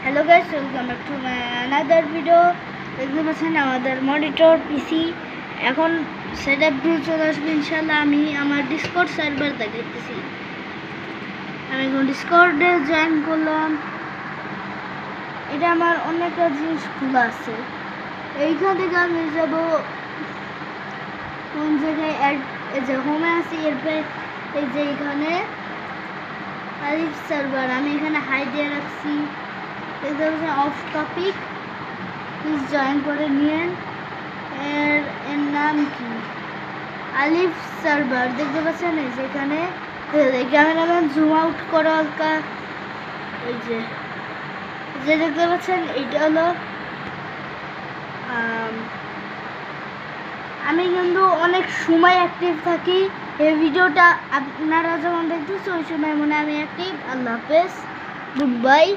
Hello guys, welcome back to my another video. দেখতে পাচ্ছেন আমাদের মনিটর পিসি এখন সেটআপ দিয়ে চলে আসবে ইনশাআল্লাহ। আমি আমার ডিসকর্ড সার্ভার দেখাইতেছি। আমি এখন ডিসকর্ডে জয়েন করলাম। এটা আমার অনেকটা জিনিস খোলা আছে। এইখান থেকে আমি যাব কোন জায়গায় অ্যাড, এই যে হোমে আছে, এরপরে এই যে এখানে আলিফ সার্ভার আমি এখানে হাই দিয়ে রাখছি। দেখতে পাচ্ছেন অফ টপিক, প্লিজ জয়েন করে নিন। এর নাম কি? আলিফ সার্ভার। দেখতে পাচ্ছেন এই যে এখানে ক্যামেরাম্যান জুম আউট করা হালকা, এই যে দেখতে পাচ্ছেন এইটা হলো আমি কিন্তু অনেক সময় অ্যাক্টিভ থাকি। এই ভিডিওটা আপনারা যখন দেখতেছেন ওই সময় মনে আমি অ্যাক্টিভ। আল্লাহ হাফেজ, গুড বাই।